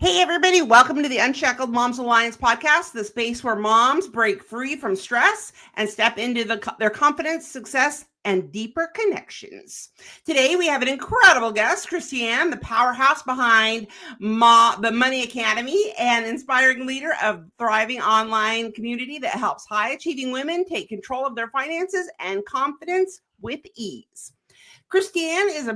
Hey, everybody, welcome to the Unshackled Moms Alliance podcast, the space where moms break free from stress and step into their confidence, success, and deeper connections. Today, we have an incredible guest, Christiane, the powerhouse behind the Money Academy and inspiring leader of thriving online community that helps high-achieving women take control of their finances and confidence with ease. Christiane is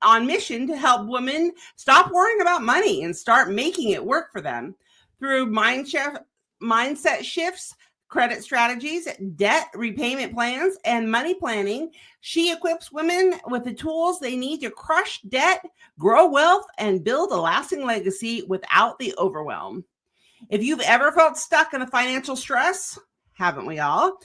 on mission to help women stop worrying about money and start making it work for them through mindset shifts, credit strategies, debt repayment plans, and money planning. She equips women with the tools they need to crush debt, grow wealth, and build a lasting legacy without the overwhelm. If you've ever felt stuck in the financial stress, haven't we all?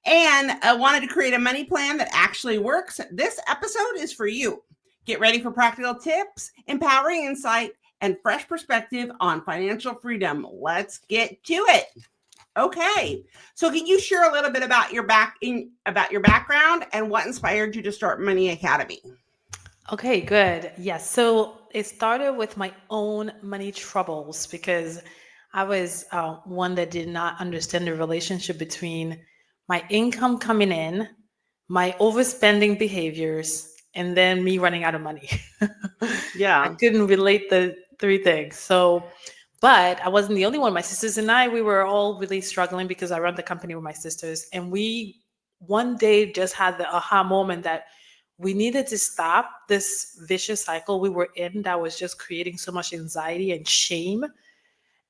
And wanted to create a money plan that actually works, this episode is for you. Get ready for practical tips, empowering insight, and fresh perspective on financial freedom. Let's get to it. Okay, so can you share a little bit about your background and what inspired you to start Money Academy? Okay, good. Yes. So it started with my own money troubles because I was one that did not understand the relationship between my income coming in, my overspending behaviors, and then me running out of money. I Yeah. couldn't relate the three things. But I wasn't the only one. My sisters and I, we were all really struggling because I run the company with my sisters. And we one day just had the aha moment that we needed to stop this vicious cycle we were in that was just creating so much anxiety and shame.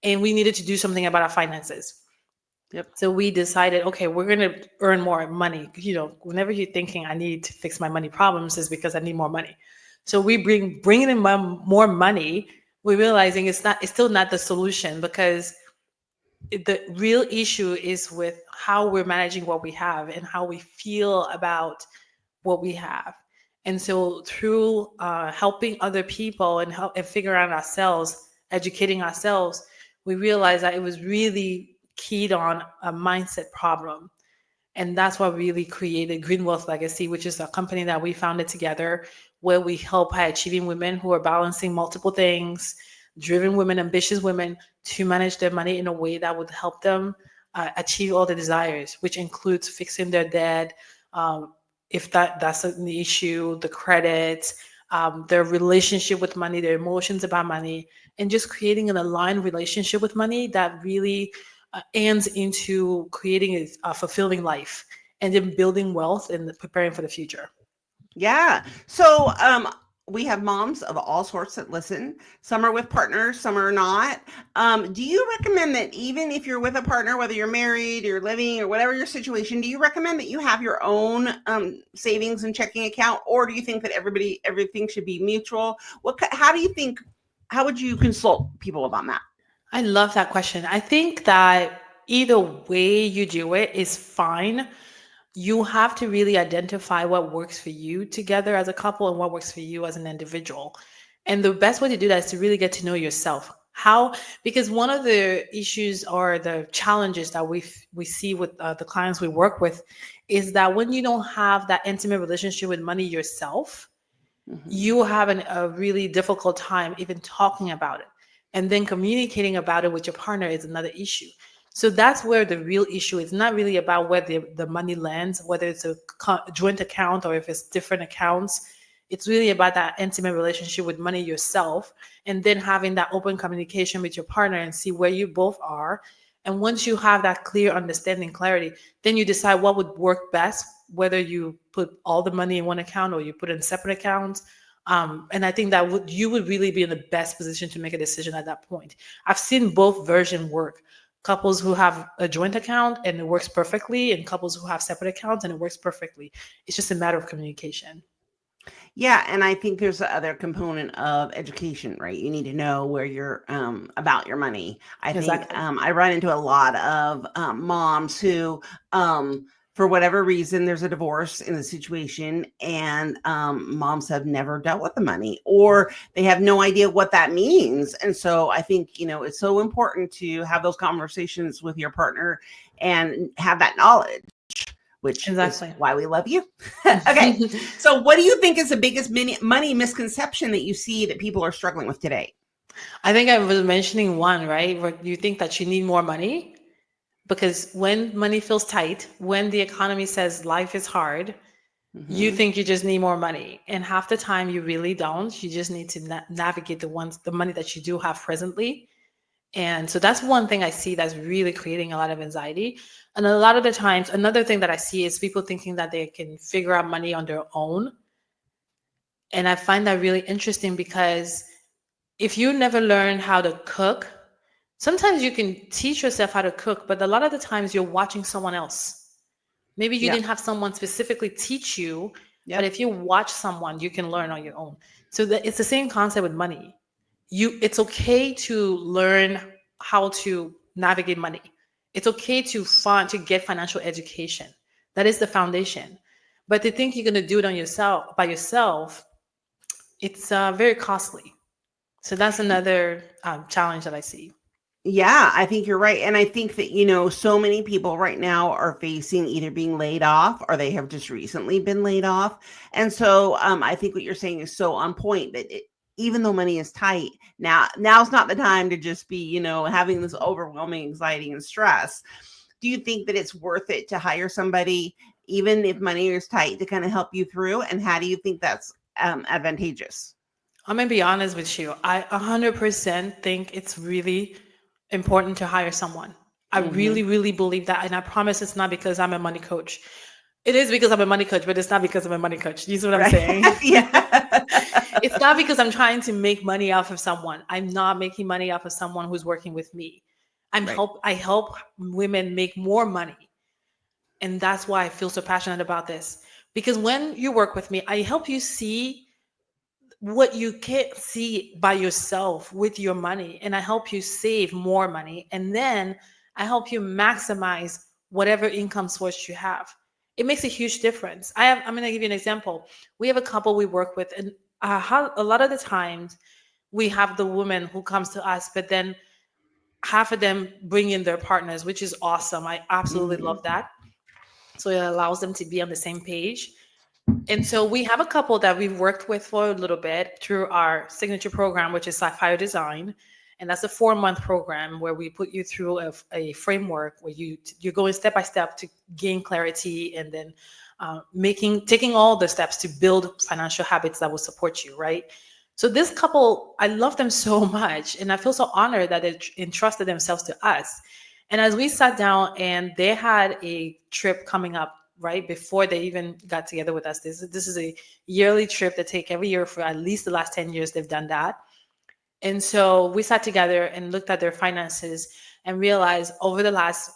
And we needed to do something about our finances. Yep. So we decided, okay, we're going to earn more money. Whenever you're thinking I need to fix my money problems is because I need more money. So we bringing in more money. We're realizing it's still not the solution because the real issue is with how we're managing what we have and how we feel about what we have. And so through helping other people and figuring out ourselves, educating ourselves, we realized that it was really keyed on a mindset problem. And that's what really created Green Wealth Legacy, which is a company that we founded together where we help high achieving women who are balancing multiple things, driven women, ambitious women to manage their money in a way that would help them achieve all the desires, which includes fixing their debt, if that's an issue, the credits, their relationship with money, their emotions about money, and just creating an aligned relationship with money that really ends into creating a fulfilling life and then building wealth and preparing for the future. Yeah. So we have moms of all sorts that listen. Some are with partners, some are not. Do you recommend that even if you're with a partner, whether you're married, you're living, or whatever your situation, do you recommend that you have your own savings and checking account, or do you think that everything should be mutual? How do you think? How would you consult people about that? I love that question. I think that either way you do it is fine. You have to really identify what works for you together as a couple and what works for you as an individual. And the best way to do that is to really get to know yourself. How? Because one of the issues or the challenges that we see with the clients we work with is that when you don't have that intimate relationship with money yourself, Mm-hmm. you have a really difficult time even talking about it. And then communicating about it with your partner is another issue. So that's where the real issue is not really about where the money lands, whether it's a joint account or if it's different accounts. It's really about that intimate relationship with money yourself and then having that open communication with your partner and see where you both are. And once you have that clear understanding, clarity, then you decide what would work best, whether you put all the money in one account or you put it in separate accounts. And I think that you would really be in the best position to make a decision at that point. I've seen both versions work. Couples who have a joint account and it works perfectly, and couples who have separate accounts and it works perfectly. It's just a matter of communication. Yeah, and I think there's the other component of education, right? You need to know where you're about your money. I think Exactly. I run into a lot of moms who, for whatever reason, there's a divorce in the situation, and moms have never dealt with the money, or they have no idea what that means. And so I think it's so important to have those conversations with your partner and have that knowledge, which is Exactly. why we love you. Okay. So what do you think is the biggest money misconception that you see that people are struggling with today? I think I was mentioning one, right? Where you think that you need more money because when money feels tight, when the economy says life is hard, you Hmm. think you just need more money. And half the time you really don't. You just need to navigate the money that you do have presently. And so that's one thing I see that's really creating a lot of anxiety. And a lot of the times, another thing that I see is people thinking that they can figure out money on their own. And I find that really interesting because if you never learn how to cook, sometimes you can teach yourself how to cook, but a lot of the times you're watching someone else. Maybe you Yeah. didn't have someone specifically teach you, but Yep. if you watch someone, you can learn on your own. So it's the same concept with money. It's okay to learn how to navigate money. It's okay to get financial education. That is the foundation. But to think you're going to do it on yourself by yourself, it's very costly. So that's another challenge that I see. Yeah, I think you're right. And I think that, so many people right now are facing either being laid off or they have just recently been laid off. And so I think what you're saying is so on point that even though money is tight, now's not the time to just be, having this overwhelming anxiety and stress. Do you think that it's worth it to hire somebody, even if money is tight, to kind of help you through? And how do you think that's advantageous? I'm gonna be honest with you. I 100% think it's really important to hire someone. I Hmm. really, really believe that. And I promise it's not because I'm a money coach. It is because I'm a money coach, but it's not because I'm a money coach. You see what I'm Right. saying? Yeah. It's not because I'm trying to make money off of someone. I'm not making money off of someone who's working with me. Right. I help women make more money. And that's why I feel so passionate about this. Because when you work with me, I help you see what you can't see by yourself with your money, and I help you save more money, and then I help you maximize whatever income source you have. It makes a huge difference. I'm going to give you an example. We have a couple we work with, and a lot of the times we have the woman who comes to us, but then half of them bring in their partners, which is awesome. I absolutely love Mhm. that. So it allows them to be on the same page. And so we have a couple that we've worked with for a little bit through our signature program, which is Sapphire Design. And that's a 4-month program where we put you through a framework where you're going step by step to gain clarity, and then taking all the steps to build financial habits that will support you, right? So this couple, I love them so much, and I feel so honored that they entrusted themselves to us. And as we sat down, and they had a trip coming up right before they even got together with us. This is a yearly trip they take every year for at least the last 10 years. They've done that. And so we sat together and looked at their finances and realized over the last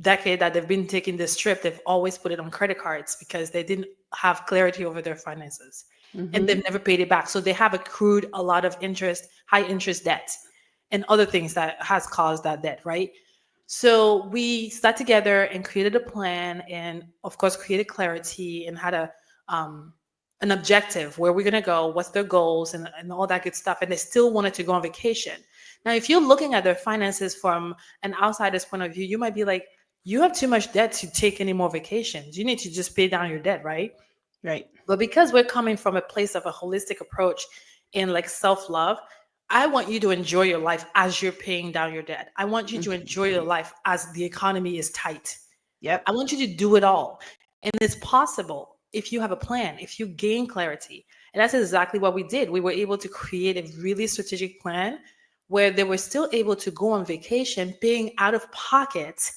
decade that they've been taking this trip, they've always put it on credit cards because they didn't have clarity over their finances, and they've Mhm. never paid it back. So they have accrued a lot of interest, high interest debt, and other things that has caused that debt, right? So we sat together and created a plan, and of course created clarity and had um, an objective where we're going to go, what's their goals, and all that good stuff. And they still wanted to go on vacation. Now, if you're looking at their finances from an outsider's point of view, you might be like, you have too much debt to take any more vacations. You need to just pay down your debt, right? Right. But because we're coming from a place of a holistic approach in like self love, I want you to enjoy your life as you're paying down your debt. I want you to enjoy your Mhm. life as the economy is tight. Yep. I want you to do it all. And it's possible if you have a plan, if you gain clarity. And that's exactly what we did. We were able to create a really strategic plan where they were still able to go on vacation, paying out of pocket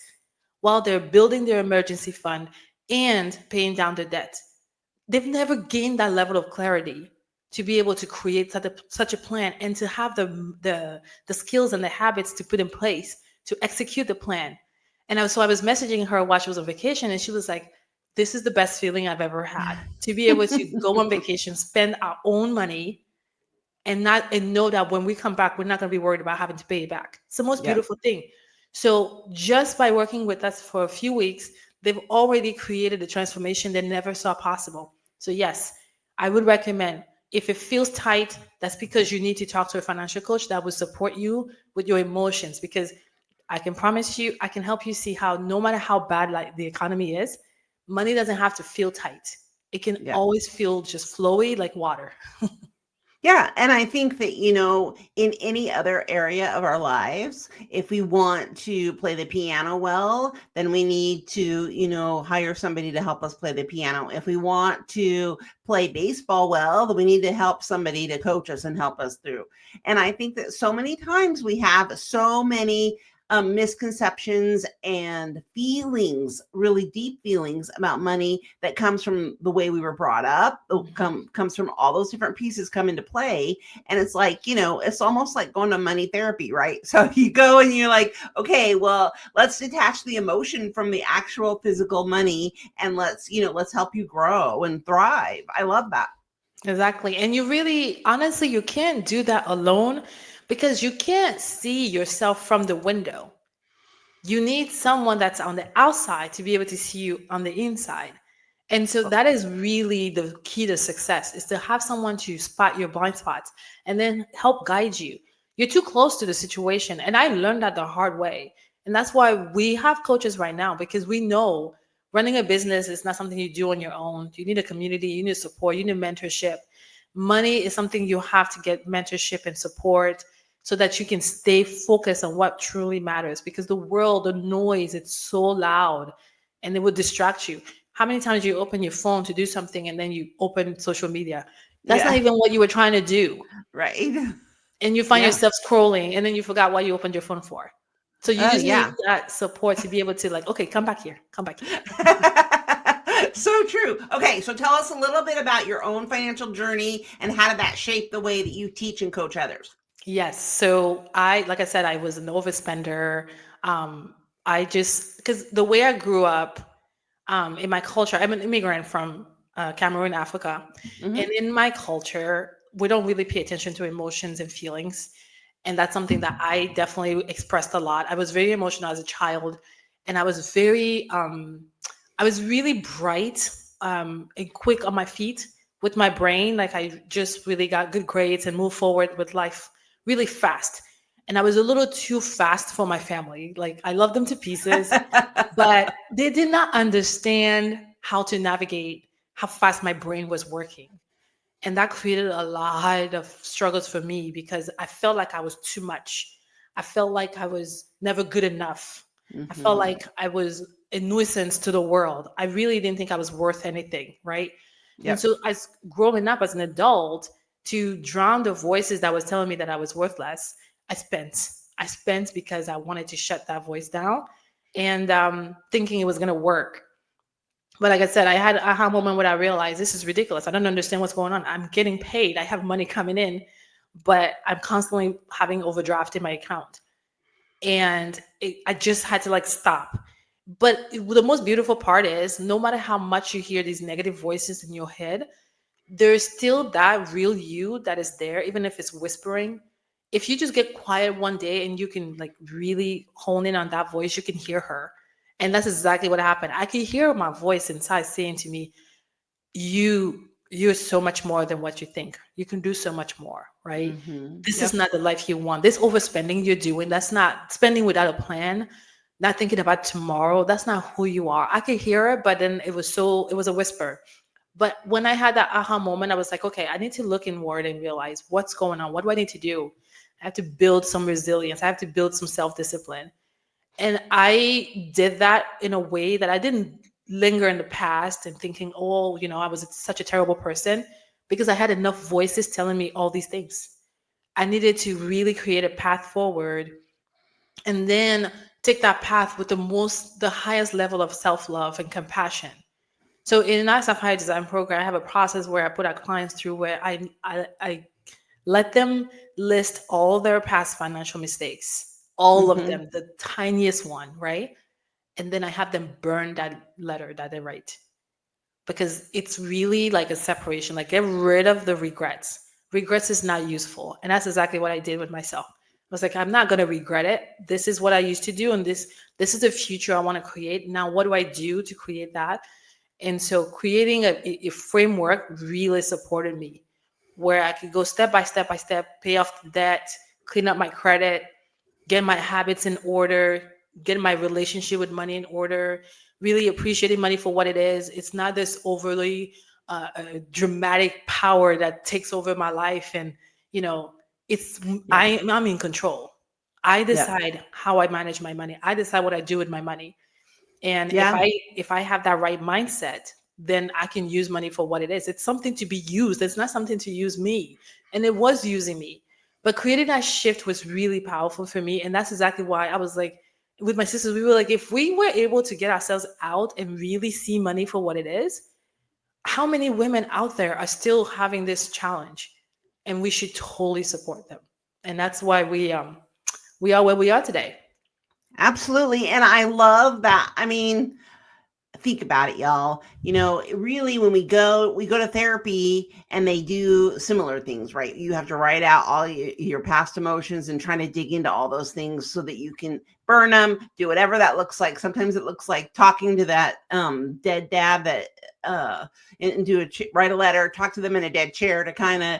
while they're building their emergency fund and paying down their debt. They've never gained that level of clarity to be able to create such a plan and to have the skills and the habits to put in place to execute the plan. And so I was messaging her while she was on vacation, and she was like, this is the best feeling I've ever had to be able to go on vacation, spend our own money, and know that when we come back, we're not going to be worried about having to pay it back. It's the most Yep. beautiful thing. So just by working with us for a few weeks, they've already created a transformation they never saw possible. So yes, I would recommend, if it feels tight, that's because you need to talk to a financial coach that will support you with your emotions. Because I can promise you, I can help you see how no matter how bad like the economy is, money doesn't have to feel tight. It can Yep. always feel just flowy like water. Yeah, and I think that, in any other area of our lives, if we want to play the piano well, then we need to, hire somebody to help us play the piano. If we want to play baseball well, then we need to help somebody to coach us and help us through. And I think that so many times we have so many misconceptions and feelings, really deep feelings about money that comes from the way we were brought up, comes from all those different pieces come into play. And it's like, it's almost like going to money therapy, right? So you go and you're like, okay, well, let's detach the emotion from the actual physical money, and let's help you grow and thrive. I love that. Exactly. And you really, honestly, you can't do that alone because you can't see yourself from the window. You need someone that's on the outside to be able to see you on the inside. And so that is really the key to success is to have someone to spot your blind spots and then help guide you. You're too close to the situation. And I learned that the hard way. And that's why we have coaches right now because we know running a business is not something you do on your own. You need a community, you need support, you need mentorship. Money is something you have to get mentorship and support so that you can stay focused on what truly matters because the world, the noise, it's so loud and it will distract you. How many times you open your phone to do something and then you open social media? That's not Yeah. even what you were trying to do. Right. And you find Yeah. yourself scrolling and then you forgot what you opened your phone for. So you Oh, just need yeah. that support to be able to like, okay, come back here, come back here. So true. Okay, so tell us a little bit about your own financial journey and how did that shape the way that you teach and coach others? Yes. So like I said, I was an overspender. I just, because the way I grew up, in my culture, I'm an immigrant from Cameroon, Africa. And Hmm. in my culture, we don't really pay attention to emotions and feelings. And that's something that I definitely expressed a lot. I was very emotional as a child. And I was really bright and quick on my feet with my brain. Like I just really got good grades and moved forward with life really fast. And I was a little too fast for my family. Like I love them to pieces, but they did not understand how to navigate how fast my brain was working. And that created a lot of struggles for me because I felt like I was too much. I felt like I was never good enough. I felt Hmm. like I was a nuisance to the world. I really didn't think I was worth anything, right? And Yep. so growing up as an adult, to drown the voices that was telling me that I was worthless, I spent. I spent because I wanted to shut that voice down and thinking it was going to work. But like I said, I had an aha moment where I realized this is ridiculous. I don't understand what's going on. I'm getting paid. I have money coming in, but I'm constantly having overdraft in my account. And I just had to like stop. But the most beautiful part is no matter how much you hear these negative voices in your head, there's still that real you that is there, even if it's whispering. If you just get quiet one day and you can like really hone in on that voice, you can hear her. And that's exactly what happened. I could hear my voice inside saying to me, you're so much more than what you think. You can do so much more, right? This is Yep. not the life you want. This overspending you're doing, that's not spending without a plan, not thinking about tomorrow. That's not who you are. I could hear it, but then it was a whisper. But when I had that aha moment, I was like, okay, I need to look inward and realize what's going on. What do I need to do? I have to build some resilience. I have to build some self discipline. And I did that in a way that I didn't linger in the past and thinking, oh, I was such a terrible person because I had enough voices telling me all these things. I needed to really create a path forward and then take that path with the highest level of self love and compassion. So in our self-hire design program, I have a process where I put our clients through where I let them list all their past financial mistakes, all of Hmm. them, the tiniest one, right? And then I have them burn that letter that they write because it's really like a separation, like get rid of the regrets. Regrets is not useful. And that's exactly what I did with myself. I was like, I'm not going to regret it. This is what I used to do. And this is the future I want to create. Now, what do I do to create that? And so creating a framework really supported me where I could go step by step, pay off the debt, clean up my credit, get my habits in order, get my relationship with money in order, really appreciating money for what it is. It's not this overly a dramatic power that takes over my life, and you know, it's Yep. I'm in control. I Yep. decide how I manage my money. I decide what I do with my money. And Yeah. if I have that right mindset, then I can use money for what it is. It's something to be used. It's not something to use me. And it was using me. But creating that shift was really powerful for me. And that's exactly why I was like, with my sisters, we were like, if we were able to get ourselves out and really see money for what it is, how many women out there are still having this challenge? And we should totally support them. And that's why we are where we are today. Absolutely. And I love that. I mean, think about it, y'all. Really, when we go to therapy and they do similar things, right? You have to write out all your past emotions and trying to dig into all those things so that you can burn them, do whatever that looks like. Sometimes it looks like talking to that dead dad that and write a letter, talk to them in a dead chair to kind of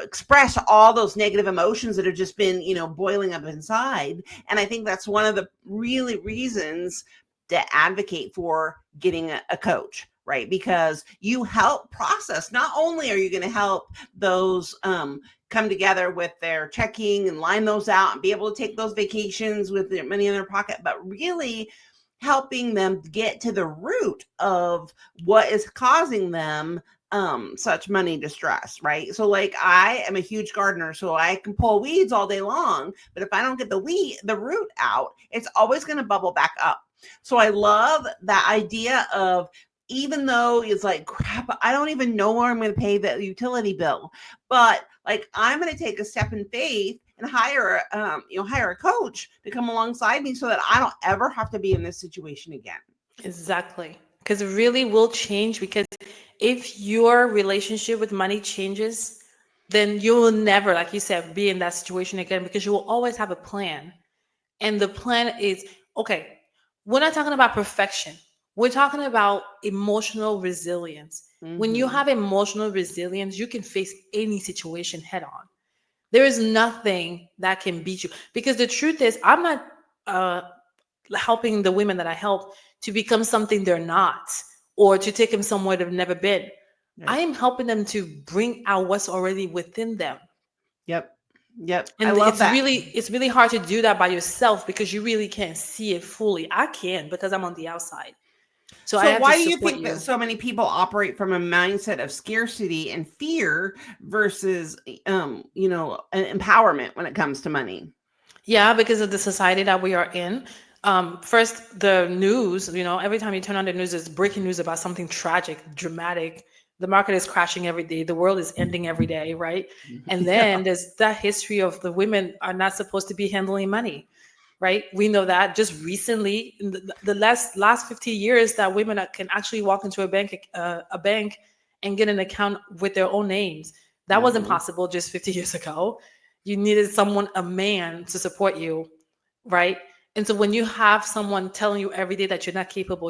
express all those negative emotions that have just been boiling up inside. And I think that's one of the really reasons to advocate for getting a coach, right? Because you help process. Not only are you going to help those come together with their checking and line those out and be able to take those vacations with their money in their pocket, but really helping them get to the root of what is causing them such money distress, right? So like I am a huge gardener, so I can pull weeds all day long, but if I don't get the root out, it's always going to bubble back up. So I love that idea of, even though it's like, crap, I don't even know where I'm going to pay the utility bill, but like I'm going to take a step in faith and hire a coach to come alongside me so that I don't ever have to be in this situation again. Exactly. Because it really will change. Because if your relationship with money changes, then you will never, like you said, be in that situation again, because you will always have a plan. And the plan is okay, we're not talking about perfection. We're talking about emotional resilience. When you Mm-hmm. have emotional resilience, you can face any situation head on. There is nothing that can beat you. Because the truth is, I'm not uh, helping the women that I help to become something they're not, or to take them somewhere they've never been. I Right. am helping them to bring out what's already within them. Yep. Yep. I And love that. it's really hard to do that by yourself, because you really can't see it fully. I can, because I'm on the outside. So I So have to why do you support think that you. so many people operate from a mindset of scarcity and fear versus empowerment when it comes to money? Yeah, because of the society that we are in. First, the news, every time you turn on the news, there's breaking news about something tragic, dramatic. The market is crashing every day. The world is ending every day, right? And Yeah. then there's that history of the women are not supposed to be handling money, right? We know that just recently, in the last 50 years, that women can actually walk into a bank and get an account with their own names. That wasn't Hmm. possible just 50 years ago. You needed someone, a man, to support you, right? And so when you have someone telling you every day that you're not capable,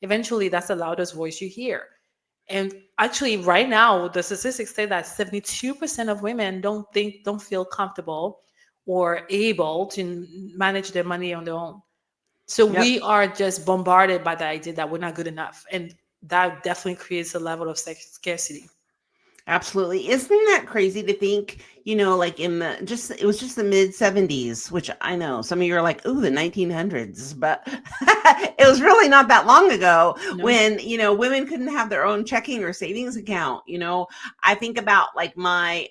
eventually that's the loudest voice you hear. And actually, right now, the statistics say that 72% of women don't feel comfortable or able to manage their money on their own. So Yep. we are just bombarded by the idea that we're not good enough. And that definitely creates a level of scarcity. Absolutely. Isn't that crazy to think, like it was just the mid 70s, which I know some of you are like, ooh, the 1900s, but it was really not that long ago No? when, women couldn't have their own checking or savings account. I think about like my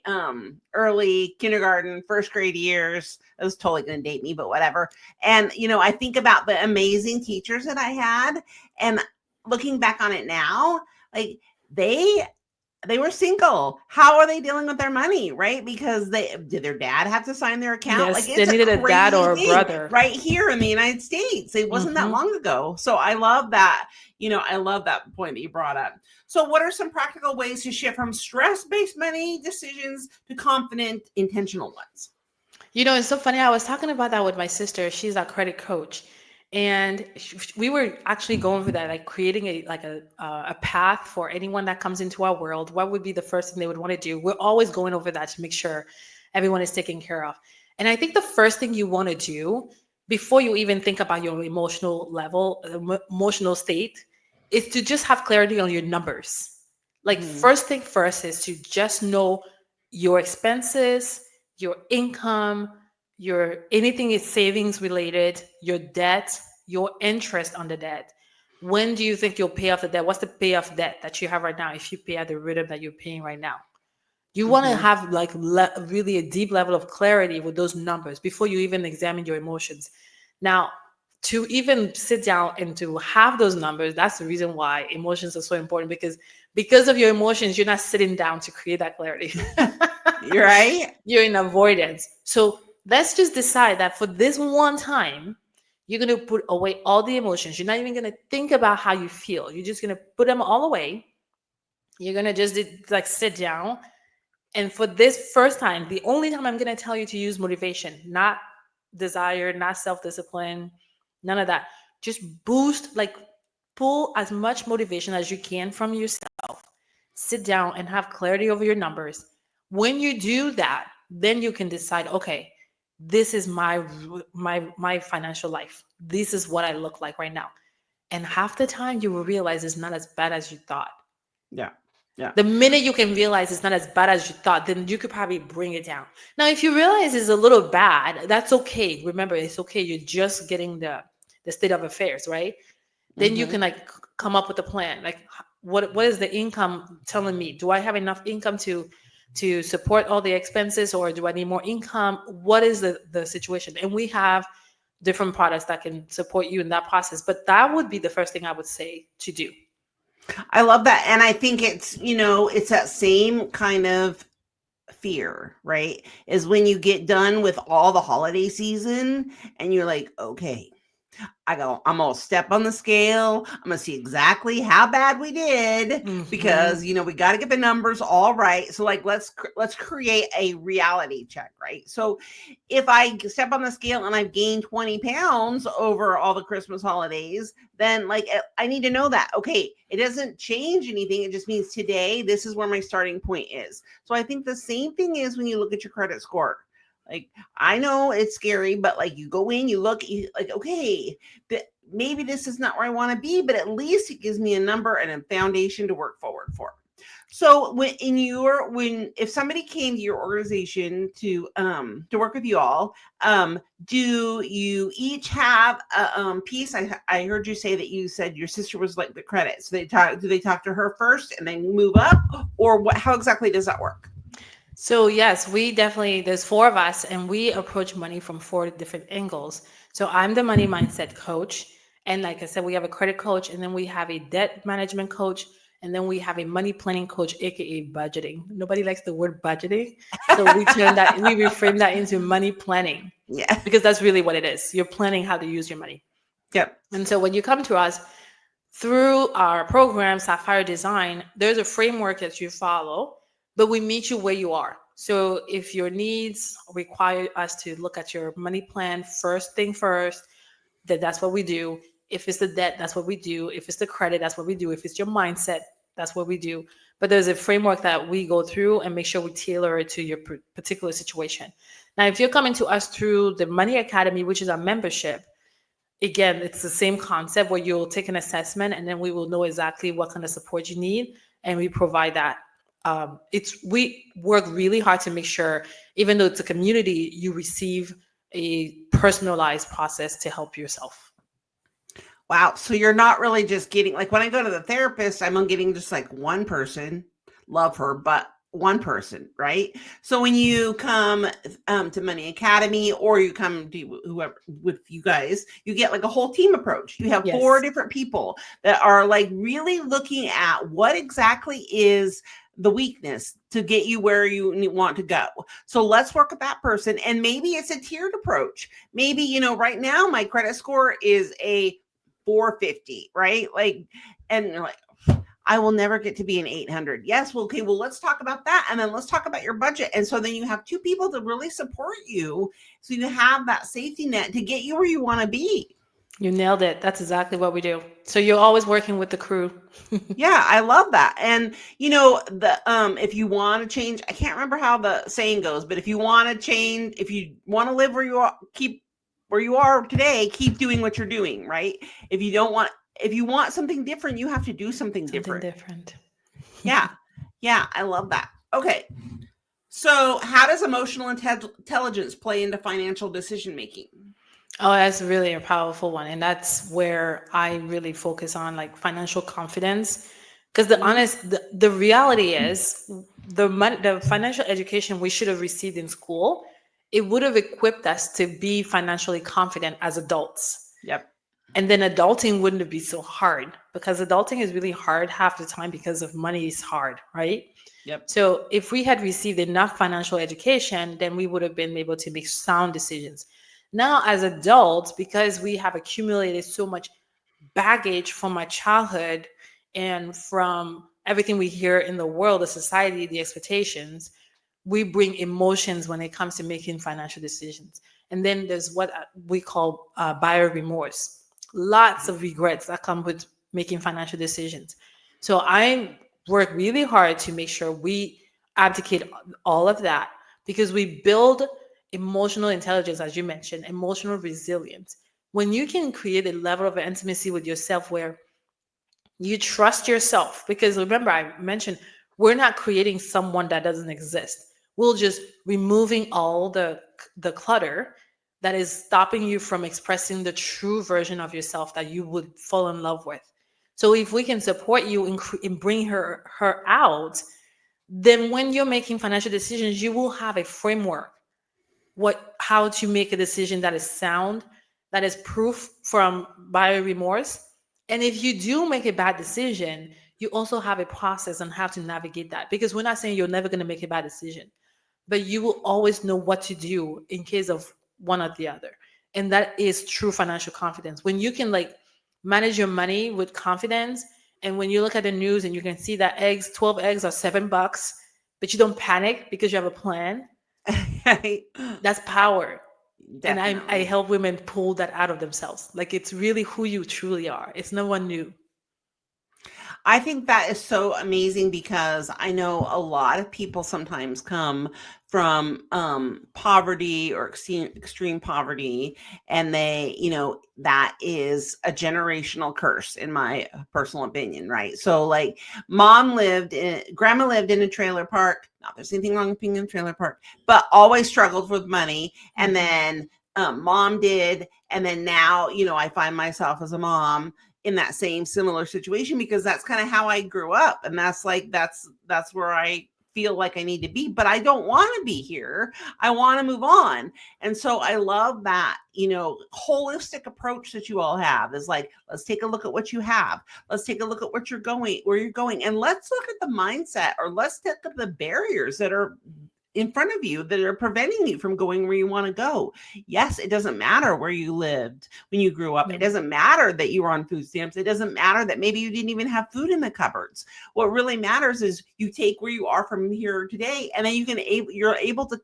early kindergarten, first grade years. It was totally going to date me, but whatever. And, I think about the amazing teachers that I had, and looking back on it now, like they were single. How are they dealing with their money, right? Because they did their dad have to sign their account? Like Yes, they it's a needed a dad crazy or a thing brother. right here in the United States. It wasn't that Hmm. long ago. So I love that. I love that point that you brought up. So what are some practical ways to shift from stress-based money decisions to confident, intentional ones? It's so funny. I was talking about that with my sister. She's our credit coach, and we were actually going for that, like creating a path for anyone that comes into our world. What would be the first thing they would want to do? We're always going over that to make sure everyone is taken care of. And I think the first thing you want to do before you even think about your emotional level, emotional state, is to just have clarity on your numbers. Like Mhm. first thing first is to just know your expenses, your income, your anything is savings related, your debt, your interest on the debt. When do you think you'll pay off the debt? What's the pay off debt that you have right now if you pay at the rhythm that you're paying right now? You want to Mhm. have like really a deep level of clarity with those numbers before you even examine your emotions. Now, to even sit down and to have those numbers, that's the reason why emotions are so important, because of your emotions, you're not sitting down to create that clarity. You're right. You're in avoidance. So let's just decide that for this one time, you're going to put away all the emotions. You're not even going to think about how you feel. You're just going to put them all away. You're going to just like sit down. And for this first time, the only time I'm going to tell you to use motivation, not desire, not self discipline, none of that. Just boost, like pull as much motivation as you can from yourself. Sit down and have clarity over your numbers. When you do that, then you can decide, okay, this is my financial life. This is what I look like right now. And half the time you will realize it's not as bad as you thought. Yeah. Yeah. The minute you can realize it's not as bad as you thought, then you could probably bring it down. Now, if you realize it's a little bad, that's okay. Remember, it's okay. You're just getting the state of affairs, right? Then you Mhm. can like come up with a plan. Like, what is the income telling me? Do I have enough income to support all the expenses, or do I need more income? What is the situation? And we have different products that can support you in that process. But that would be the first thing I would say to do. I love that. And I think it's, it's that same kind of fear, right? Is when you get done with all the holiday season and you're like, okay, I'm gonna step on the scale. I'm gonna see exactly how bad we did Hmm. because we got to get the numbers all right. So like let's create a reality check, right? So if I step on the scale and I've gained 20 pounds over all the Christmas holidays, then like I need to know that. Okay, it doesn't change anything. It just means today this is where my starting point is. So I think the same thing is when you look at your credit score. Like I know it's scary, but like you go in, you look, like okay, maybe this is not where I want to be, but at least it gives me a number and a foundation to work forward for. So when if somebody came to your organization to work with you all, do you each have a piece? I heard you say that you said your sister was like the credit. So do they talk to her first and then move up, or what? How exactly does that work? So yes, we definitely, there's four of us and we approach money from four different angles. So I'm the money mindset coach. And like I said, we have a credit coach, and then we have a debt management coach, and then we have a money planning coach, aka budgeting. Nobody likes the word budgeting. So we reframe that into money planning, Yeah. because that's really what it is. You're planning how to use your money. Yep. And so when you come to us through our program, Sapphire Design, there's a framework that you follow, but we meet you where you are. So if your needs require us to look at your money plan first thing first, that's what we do. If it's the debt, that's what we do. If it's the credit, that's what we do. If it's your mindset, that's what we do. But there's a framework that we go through and make sure we tailor it to your particular situation. Now, if you're coming to us through the Money Academy, which is our membership, again, it's the same concept where you'll take an assessment and then we will know exactly what kind of support you need, and we provide that. We work really hard to make sure, even though it's a community, you receive a personalized process to help yourself. Wow. So you're not really just getting, like, when I go to the therapist, I'm getting just like one person, love her, but one person, right? So when you come to Money Academy, or you come to whoever with you guys, you get like a whole team approach. You have four Yes. different people that are like really looking at what exactly is the weakness to get you where you want to go. So let's work with that person. And maybe it's a tiered approach. Maybe, right now my credit score is a 450, right? Like, and you're like, I will never get to be an 800. Yes, well, okay, well, let's talk about that. And then let's talk about your budget. And so then you have two people to really support you. So you have that safety net to get you where you want to be. You nailed it. That's exactly what we do. So you're always working with the crew. Yeah, I love that. And the if you want to change, I can't remember how the saying goes, but if you want to change, if you want to live where you are, keep where you are today, keep doing what you're doing, right? If you don't want if you want something different, you have to do something Something different. different. Yeah. Yeah. I love that. Okay. So, how does emotional intelligence play into financial decision making? Oh, that's really a powerful one. And that's where I really focus on like financial confidence. Because Hmm. the reality is the financial education we should have received in school, it would have equipped us to be financially confident as adults. Yep. And then adulting wouldn't be so hard because adulting is really hard half the time because of money is hard, right? Yep. So if we had received enough financial education, then we would have been able to make sound decisions. Now, as adults, because we have accumulated so much baggage from our childhood and from everything we hear in the world, the society, the expectations, we bring emotions when it comes to making financial decisions. And then there's what we call buyer remorse. Lots of regrets that come with making financial decisions. So I work really hard to make sure we abdicate all of that because we build emotional intelligence, as you mentioned, emotional resilience. When you can create a level of intimacy with yourself where you trust yourself, because remember, I mentioned we're not creating someone that doesn't exist. We're just removing all the clutter that is stopping you from expressing the true version of yourself that you would fall in love with. So if we can support you in bring her out, then when you're making financial decisions, you will have a framework what how to make a decision that is sound, that is proof from bio remorse. And if you do make a bad decision, you also have a process on how to navigate that. Because we're not saying you're never going to make a bad decision, but you will always know what to do in case of one or the other. And that is true financial confidence. When you can like manage your money with confidence, and when you look at the news and you can see that 12 eggs are $7, but you don't panic because you have a plan, that's power. And I Definitely. help women pull that out of themselves. Like it's really who you truly are. It's no one new. I think that is so amazing because I know a lot of people sometimes come from poverty or extreme poverty, and they, that is a generational curse, in my personal opinion, right? So, like, grandma lived in a trailer park. Not there's anything wrong with being in a trailer park, but always struggled with money. And Mhm. then mom did. And then now, I find myself as a mom in that same similar situation because that's kind of how I grew up, and that's where I feel like I need to be, but I don't want to be here. I want to move on. And so I love that, holistic approach that you all have is like, let's take a look at what you have. Let's take a look at where you're going, and let's look at the mindset, or let's look at the barriers that are in front of you that are preventing you from going where you want to go. Yes, it doesn't matter where you lived when you grew up. It No. doesn't matter that you were on food stamps. It doesn't matter that maybe you didn't even have food in the cupboards. What really matters is you take where you are from here today, and then you're able to,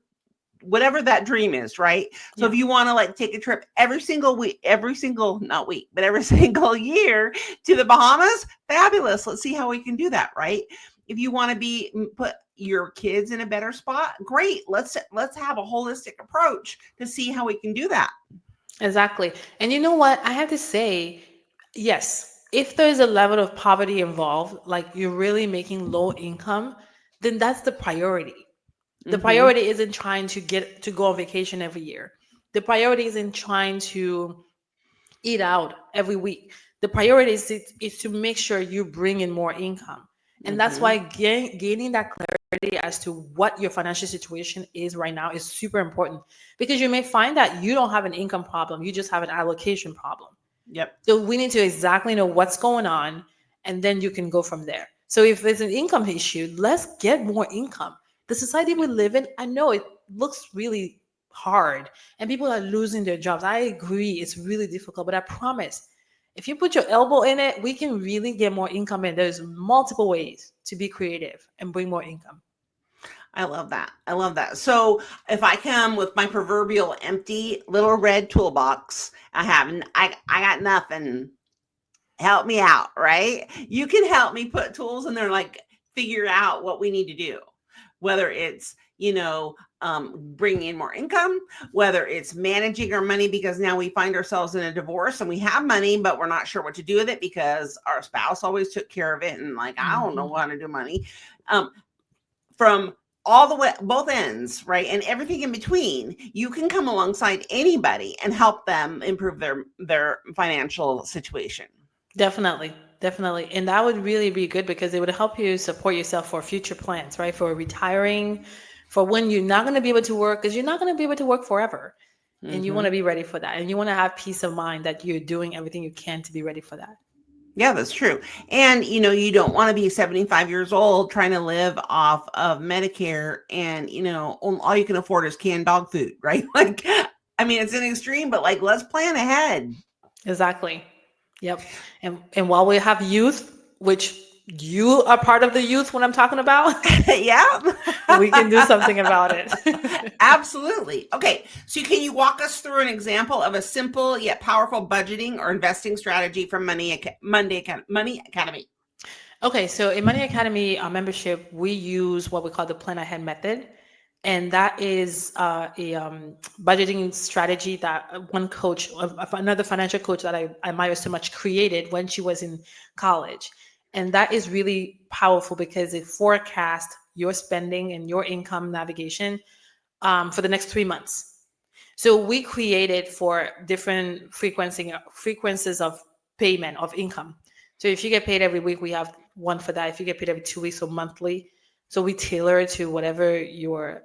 whatever that dream is, right? So Yeah. if you want to like take a trip every single week, not week, but every single year to the Bahamas, fabulous. Let's see how we can do that, right? If you want to put your kids in a better spot, great. Let's have a holistic approach to see how we can do that. Exactly. And you know what? I have to say, yes, if there's a level of poverty involved, like you're really making low income, then that's the priority. The Mm-hmm. priority isn't trying to get to go on vacation every year. The priority isn't trying to eat out every week. The priority is to make sure you bring in more income. And that's Mm-hmm. why gaining that clarity as to what your financial situation is right now is super important, because you may find that you don't have an income problem, you just have an allocation problem. Yep. So we need to exactly know what's going on, and then you can go from there. So if there's an income issue, let's get more income. The society we live in, I know it looks really hard and people are losing their jobs. I agree, it's really difficult, but I promise if you put your elbow in it, we can really get more income. And there's multiple ways to be creative and bring more income. I love that. I love that. So if I come with my proverbial empty little red toolbox, I got nothing. Help me out, right? You can help me put tools in there, like figure out what we need to do. Whether it's, bringing in more income, whether it's managing our money because now we find ourselves in a divorce and we have money, but we're not sure what to do with it because our spouse always took care of it. And like, I don't know how to do money. From all the way, both ends, right? And everything in between, you can come alongside anybody and help them improve their financial situation. Definitely. Definitely. And that would really be good because it would help you support yourself for future plans, right? For retiring, for when you're not going to be able to work, because you're not going to be able to work forever. And you want to be ready for that. And you want to have peace of mind that you're doing everything you can to be ready for that. Yeah, that's true. And you don't want to be 75 years old trying to live off of Medicare and all you can afford is canned dog food, right? Like, I mean, it's an extreme, but like, let's plan ahead. Exactly. Yep. And while we have youth, which you are part of the youth when I'm talking about, Yeah. we can do something about it. Absolutely. Okay. So can you walk us through an example of a simple yet powerful budgeting or investing strategy from Money Academy? Okay, so in Money Academy, our membership, we use what we call the plan ahead method. And that is a budgeting strategy that one coach, another financial coach that I admire so much, created when she was in college. And that is really powerful because it forecasts your spending and your income navigation for the next 3 months. So we created for different frequencies of payment of income. So if you get paid every week, we have one for that. If you get paid every 2 weeks or monthly, so we tailor it to whatever your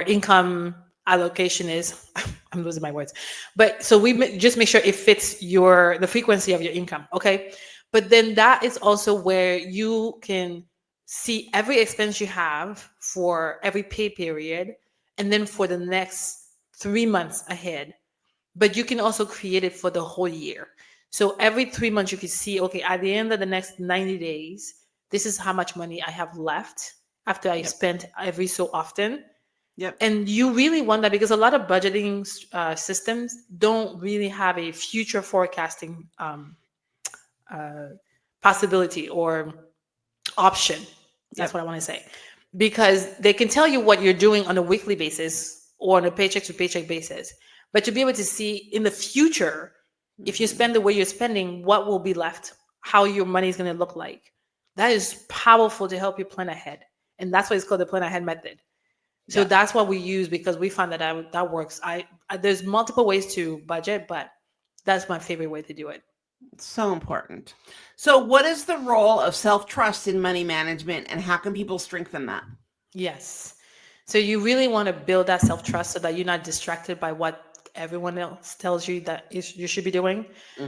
income allocation is. I'm losing my words, but so we just make sure it fits the frequency of your income. Okay, but then that is also where you can see every expense you have for every pay period, and then for the next 3 months ahead. But you can also create it for the whole year. So every 3 months, you can see, okay, at the end of the next 90 days, this is how much money I have left after I spent every so often. Yep. And you really want that because a lot of budgeting systems don't really have a future forecasting possibility or option. That's what I want to say. Because they can tell you what you're doing on a weekly basis or on a paycheck to paycheck basis. But to be able to see in the future, if you spend the way you're spending, what will be left, how your money is going to look like. That is powerful to help you plan ahead. And that's why it's called the plan ahead method. So that's what we use because we found that works. There's multiple ways to budget, but that's my favorite way to do it. It's so important. So what is the role of self-trust in money management and how can people strengthen that? Yes. So you really want to build that self-trust so that you're not distracted by what everyone else tells you that you should be doing,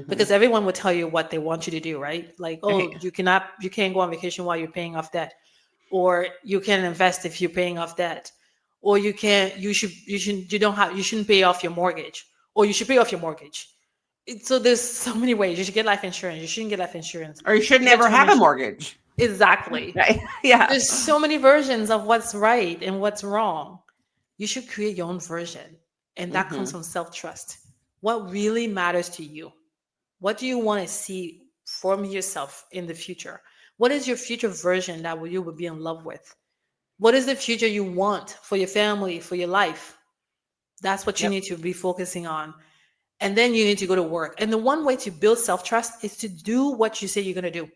because everyone will tell you what they want you to do, right? Like, oh, you can't go on vacation while you're paying off debt, or you can't invest if you're paying off debt, or you shouldn't pay off your mortgage, or you should pay off your mortgage. So there's so many ways. You should get life insurance. You shouldn't get life insurance. Or you should You get never term have a insurance. mortgage. Exactly. Right? Yeah. There's so many versions of what's right and what's wrong. You should create your own version. And that comes from self-trust. What really matters to you? What do you want to see from yourself in the future? What is your future version that you would be in love with? What is the future you want for your family, for your life? That's what you need to be focusing on. And then you need to go to work. And the one way to build self-trust is to do what you say you're going to do.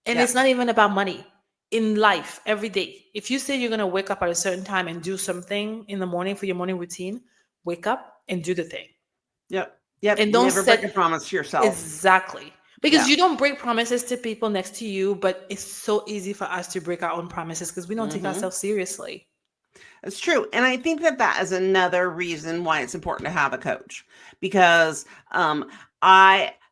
And it's not even about money. In life, every day, if you say you're going to wake up at a certain time and do something in the morning for your morning routine, wake up and do the thing. Yep. And don't Never set break a promise to yourself. Exactly. Because you don't break promises to people next to you, but it's so easy for us to break our own promises because we don't take ourselves seriously. It's true. And I think that is another reason why it's important to have a coach because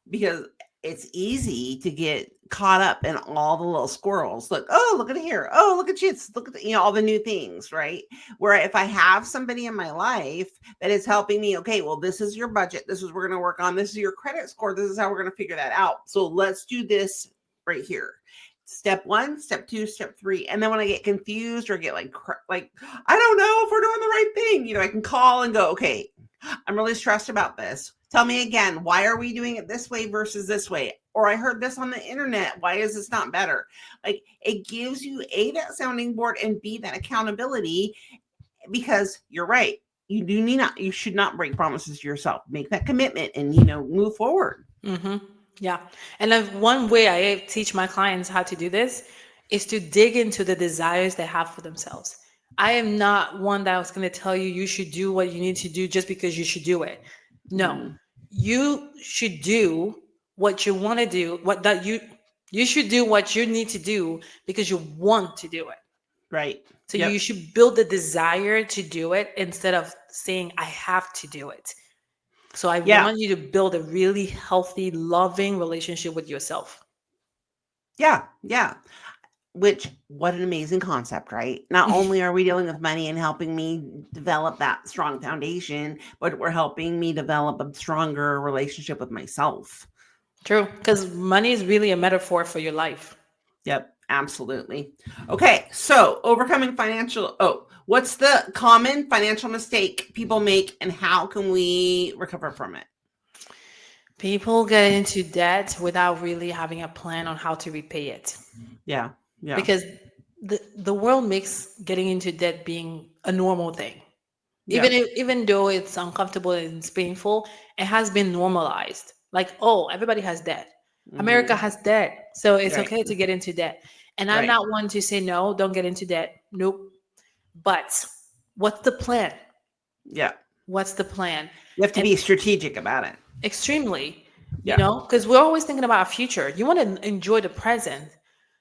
because it's easy to get caught up in all the little squirrels. Like, oh, look at here. Oh, look at you. Look at all the new things, right? Where if I have somebody in my life that is helping me, okay, well, this is your budget. This is what we're going to work on. This is your credit score. This is how we're going to figure that out. So let's do this right here. Step 1, step 2, step 3. And then when I get confused or get like, I don't know if we're doing the right thing, I can call and go, okay, I'm really stressed about this. Tell me again, why are we doing it this way versus this way? or I heard this on the internet. Why is this not better? Like, it gives you A, that sounding board, and B, that accountability, because you're right. You should not break promises to yourself. Make that commitment and, move forward. Mm-hmm. Yeah. And then one way I teach my clients how to do this is to dig into the desires they have for themselves. I am not one that was going to tell you you should do what you need to do just because you should do it. No, Mhm. you should do what you want to do, you should do what you need to do because you want to do it. Right. So you Yep. should build the desire to do it instead of saying I have to do it. So I Yeah. want you to build a really healthy, loving relationship with yourself. Yeah. Yeah. Which, what an amazing concept, right? Not only are we dealing with money and helping me develop that strong foundation, but we're helping me develop a stronger relationship with myself. True, because money is really a metaphor for your life. Yep, absolutely. Okay, so overcoming what's the common financial mistake people make, and how can we recover from it? People get into debt without really having a plan on how to repay it. Yeah, yeah, Because the world makes getting into debt being a normal thing. yeah. Even though it's uncomfortable and it's painful, it has been normalized. Like, oh, everybody has debt. America Hmm. has debt. So it's Right, okay to get into debt. And I'm right. not one to say no, don't get into debt. Nope. But what's the plan? Yeah, What's the plan? you have to And be strategic about it. extremely, Yeah, because we're always thinking about our future. You want to enjoy the present,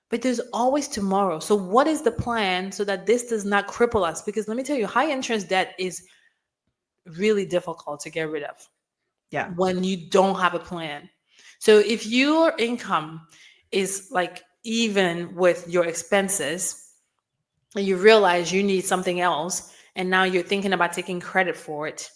but there's always tomorrow. So, what is the plan so that this does not cripple us? Because let me tell you, high interest debt is really difficult to get rid of yeah, when you don't have a plan. So, if your income is like even with your expenses, and you realize you need something else, and now you're thinking about taking credit for it,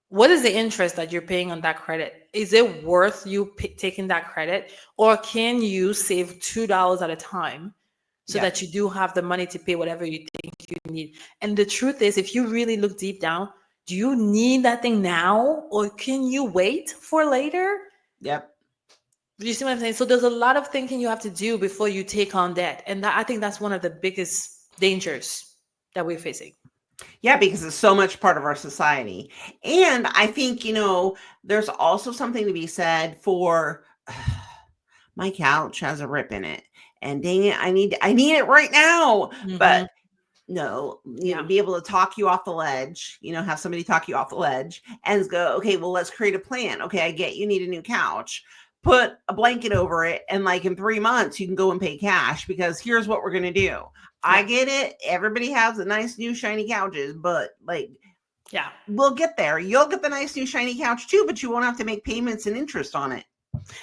what is the interest that you're paying on that credit? Is it worth you taking that credit? Or can you save $2 at a time so yeah, that you do have the money to pay whatever you think you need? And the truth is, if you really look deep down, do you need that thing now or can you wait for later? yep. Do you see what I'm saying? So there's a lot of thinking you have to do before you take on debt. And I think that's one of the biggest dangers that we're facing. Yeah, because it's so much part of our society. And I think, there's also something to be said for my couch has a rip in it. And dang it, I need it right now. But Hmm. no, Yeah. be able to talk you off the ledge, have somebody talk you off the ledge and go, okay, well, let's create a plan. Okay, I get you need a new couch. Put a blanket over it, and like in 3 months, you can go and pay cash because here's what we're gonna do. I Yeah. get it. Everybody has a nice new shiny couches, but like Yeah. we'll get there. You'll get the nice new shiny couch too, but you won't have to make payments and interest on it.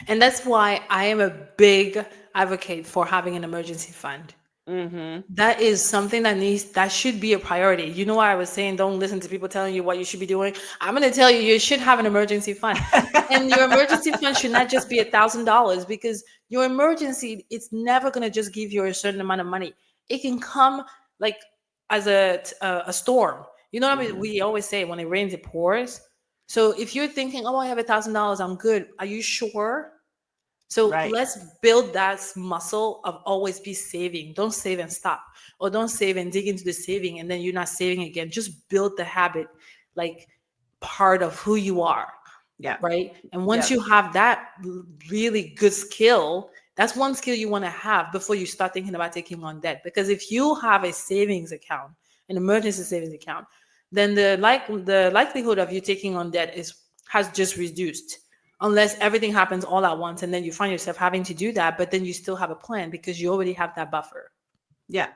And that's why I am a big advocate for having an emergency fund. Mm-hmm. That is something that should be a priority. You know why I was saying don't listen to people telling you what you should be doing? I'm going to tell you, you should have an emergency fund. And your emergency fund should not just be $1,000 because your emergency, it's never going to just give you a certain amount of money. It can come like as a storm. You know what I mean? Mm-hmm. We always say when it rains, it pours. So if you're thinking, oh, I have $1,000, I'm good. Are you sure? So Right. let's build that muscle of always be saving. Don't save and stop, or don't save and dig into the saving and then you're not saving again. Just build the habit, like part of who you are, Yeah. right? And once Yep. you have that really good skill, that's one skill you want to have before you start thinking about taking on debt. Because if you have a savings account, an emergency savings account, then the likelihood of you taking on debt has just reduced unless everything happens all at once and then you find yourself having to do that, but then you still have a plan because you already have that buffer. Yeah.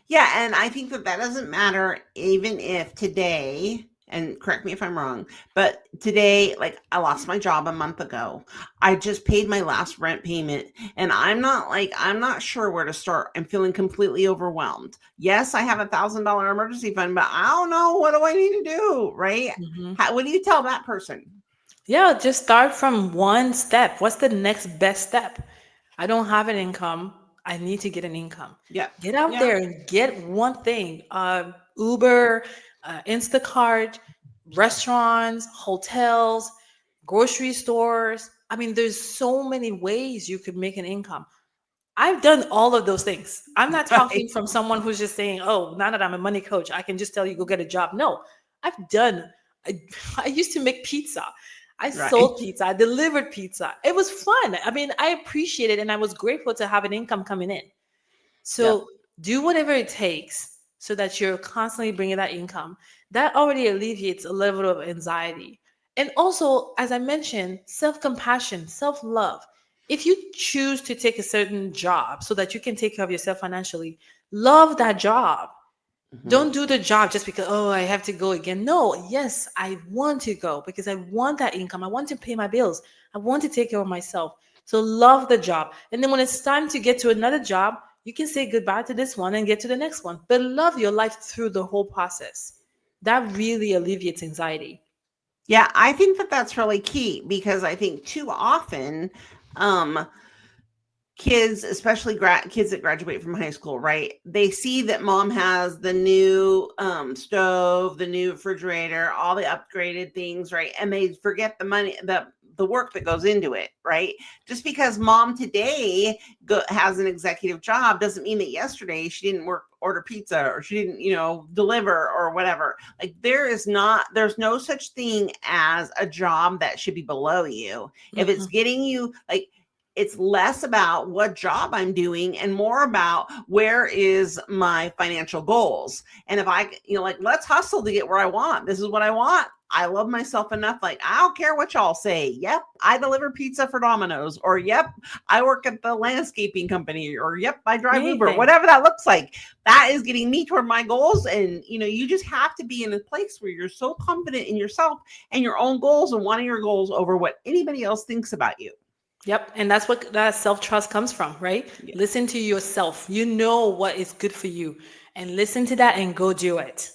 Yeah, and I think that doesn't matter even if today, and correct me if I'm wrong, but today, like I lost my job a month ago. I just paid my last rent payment and I'm not sure where to start. I'm feeling completely overwhelmed. Yes, I have $1,000 emergency fund, but I don't know what do I need to do, right? Hmm. What do you tell that person? Yeah, just start from one step. What's the next best step? I don't have an income. I need to get an income. Yeah. Get out Yeah. there and get one thing. Uber, Instacart, restaurants, hotels, grocery stores. I mean, there's so many ways you could make an income. I've done all of those things. I'm not Right. talking from someone who's just saying, "Oh, now that I'm a money coach, I can just tell you go get a job." No, I've done. I, I used to make pizza. I Right. sold pizza. I delivered pizza. It was fun. I mean, I appreciated and I was grateful to have an income coming in. Yep. So do whatever it takes so that you're constantly bringing that income. That already alleviates a level of anxiety. And also, as I mentioned, self compassion, self love. If you choose to take a certain job so that you can take care of yourself financially, love that job. Mhm. Don't do the job just because, oh, I have to go again. No, yes, I want to go because I want that income. I want to pay my bills. I want to take care of myself. So love the job. And then when it's time to get to another job, you can say goodbye to this one and get to the next one. But love your life through the whole process. That really alleviates anxiety. Yeah, I think that that's really key because I think too often, um, kids, especially kids that graduate from high school, right? They see that mom has the new stove, the new refrigerator, all the upgraded things, right? And they forget the money, the work that goes into it, right? Just because mom today has an executive job doesn't mean that yesterday she didn't order pizza or she didn't, deliver or whatever. Like there's no such thing as a job that should be below you. If it's Mhm. getting you like it's less about what job I'm doing and more about where is my financial goals. And if I, like, let's hustle to get where I want. This is what I want. I love myself enough. Like, I don't care what y'all say. Yep, I deliver pizza for Domino's, or yep, I work at the landscaping company, or yep, I drive Uber, Anything. whatever that looks like. That is getting me toward my goals. And, you just have to be in a place where you're so confident in yourself and your own goals and wanting your goals over what anybody else thinks about you. Yep. And that's what that self trust comes from, right? Yeah. Listen to yourself. You know what is good for you. And listen to that and go do it.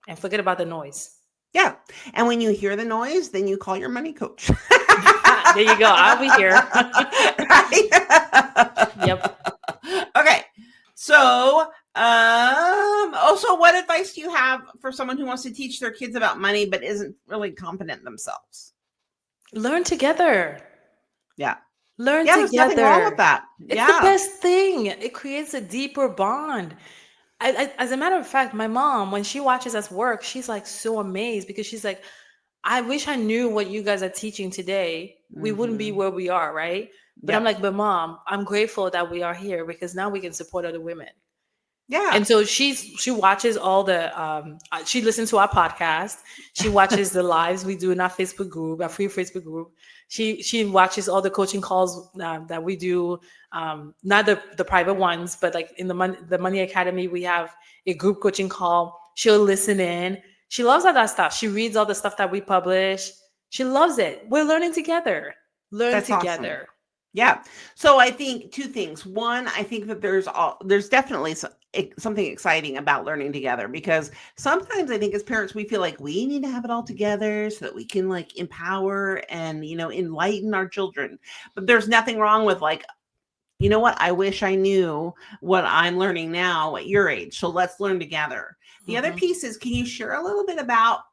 And forget about the noise. Yeah. And when you hear the noise, then you call your money coach. There you go. I'll be here. Right? Yep. Okay. So, also, what advice do you have for someone who wants to teach their kids about money but isn't really confident themselves? Learn together. Yeah. Learn Yeah, there's nothing wrong with together. that. It's the Yeah. best thing. It creates a deeper bond. As a matter of fact, my mom, when she watches us work, she's like so amazed because she's like, I wish I knew what you guys are teaching today. We wouldn't be Hmm. where we are, right? But I'm Yep. like, but mom, I'm grateful that we are here because now we can support other women. Yeah. And so she watches all the she listens to our podcast. She watches the lives we do in our Facebook group, our free Facebook group. She watches all the coaching calls that we do, not the private ones, but like in the Money Academy, we have a group coaching call. She'll listen in. She loves all that stuff. She reads all the stuff that we publish. She loves it. We're learning together. Learn That's awesome. together. Yeah. So I think two things. One, I think that there's definitely something exciting about learning together because sometimes I think as parents we feel like we need to have it all together so that we can like empower and enlighten our children. But there's nothing wrong with like, you know what? I wish I knew what I'm learning now at your age. So let's learn together. The other Hmm. piece is, can you share a little bit about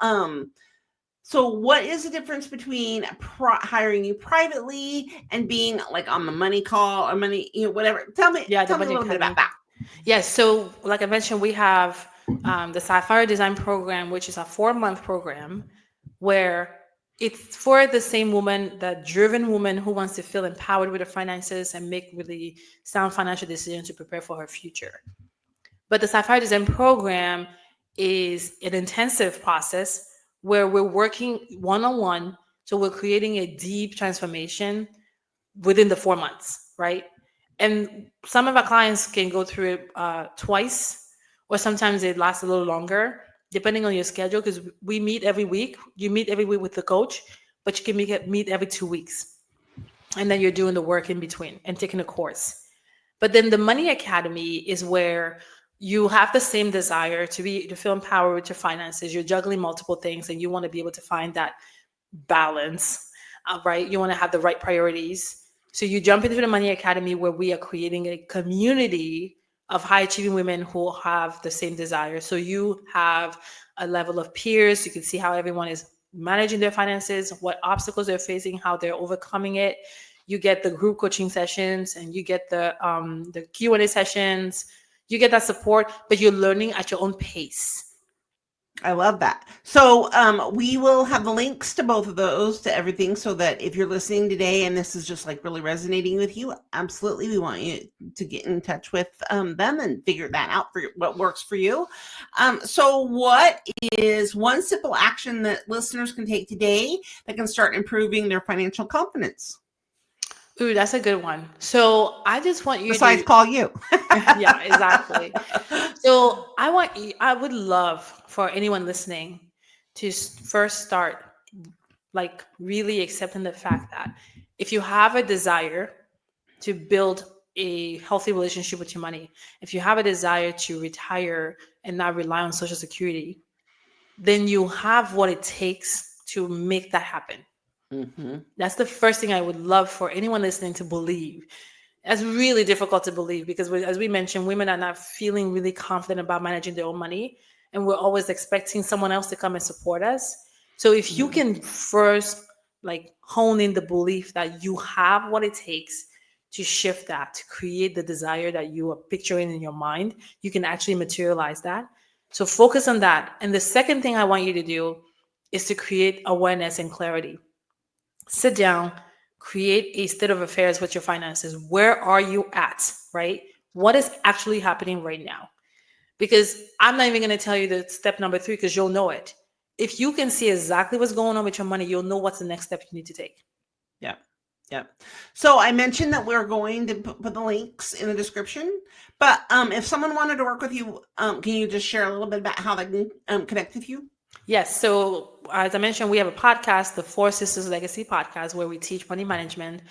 so what is the difference between hiring you privately and being like on the money call or money, whatever? Tell me, Yeah, the tell me a Money little bit about Academy. that. Yes. So, like I mentioned, we have the Sapphire Design Program, which is a 4-month program where it's for the same woman, that driven woman who wants to feel empowered with her finances and make really sound financial decisions to prepare for her future. But the Sapphire Design Program is an intensive process where we're working one on one. So, we're creating a deep transformation within the 4 months, right? And some of our clients can go through it twice, or sometimes it lasts a little longer, depending on your schedule. Because we meet every week. You meet every week with the coach, but you can meet every 2 weeks, and then you're doing the work in between and taking a course. But then the Money Academy is where you have the same desire to feel empowered with your finances. You're juggling multiple things, and you want to be able to find that balance, right? You want to have the right priorities. So you jump into the Money Academy where we are creating a community of high achieving women who have the same desire. So you have a level of peers. You can see how everyone is managing their finances, what obstacles they're facing, how they're overcoming it. You get the group coaching sessions, and you get the Q&A sessions. You get that support, but you're learning at your own pace. I love that. So we will have the links to both of those, to everything, so that if you're listening today and this is just like really resonating with you, absolutely, we want you to get in touch with them and figure that out for what works for you. So what is one simple action that listeners can take today that can start improving their financial confidence? Ooh, that's a good one. So I just want you Besides to, call you. yeah, exactly. So I would love for anyone listening to first start like really accepting the fact that if you have a desire to build a healthy relationship with your money, if you have a desire to retire and not rely on Social Security, then you have what it takes to make that happen. Mm-hmm. That's the first thing I would love for anyone listening to believe. That's really difficult to believe because, as we mentioned, women are not feeling really confident about managing their own money, and we're always expecting someone else to come and support us. So if you can first like hone in the belief that you have what it takes to shift that, to create the desire that you are picturing in your mind, you can actually materialize that. So focus on that. And the second thing I want you to do is to create awareness and clarity. Sit down, create a state of affairs with your finances. Where are you at, right? What is actually happening right now? Because I'm not even going to tell you the step number 3 because you'll know it. If you can see exactly what's going on with your money, you'll know what's the next step you need to take. Yeah. Yeah. So I mentioned that we're going to put the links in the description, but if someone wanted to work with you, can you just share a little bit about how they can connect with you? Yes. So as I mentioned, we have a podcast, the Four Sisters Legacy podcast, where we teach money management.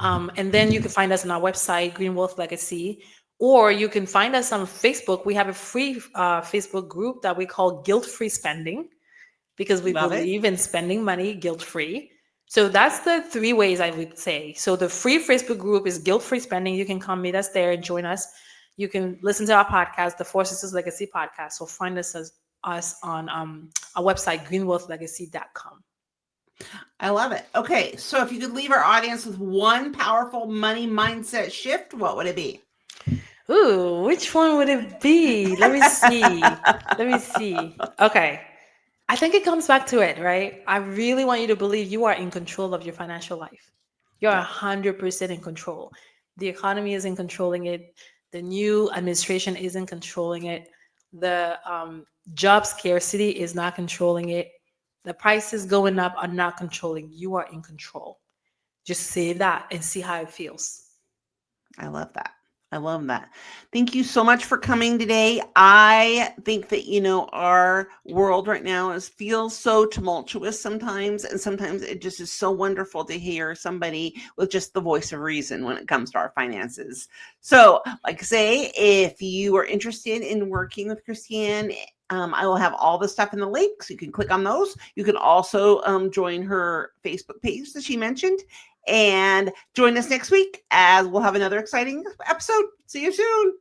And then you can find us on our website, Green Wealth Legacy, or you can find us on Facebook. We have a free Facebook group that we call Guilt Free Spending, because we Love it. believe in spending money guilt free. So that's the 3 ways I would say. So the free Facebook group is Guilt Free Spending. You can come meet us there and join us. You can listen to our podcast, the Four Sisters Legacy podcast. So find us on our website, greenwealthlegacy.com. I love it. Okay, so if you could leave our audience with one powerful money mindset shift, what would it be? Ooh, which one would it be? Let me see. Let me see. Okay. I think it comes back to it, right? I really want you to believe you are in control of your financial life. You're 100% in control. The economy isn't controlling it. The new administration isn't controlling it. The job scarcity is not controlling it. The prices going up are not controlling. You are in control. Just say that and see how it feels. I love that. I love that. Thank you so much for coming today. I think that, our world right now feels so tumultuous sometimes. And sometimes it just is so wonderful to hear somebody with just the voice of reason when it comes to our finances. So, like I say, if you are interested in working with Christiane, I will have all the stuff in the links. You can click on those. You can also join her Facebook page that she mentioned. And join us next week as we'll have another exciting episode. See you soon.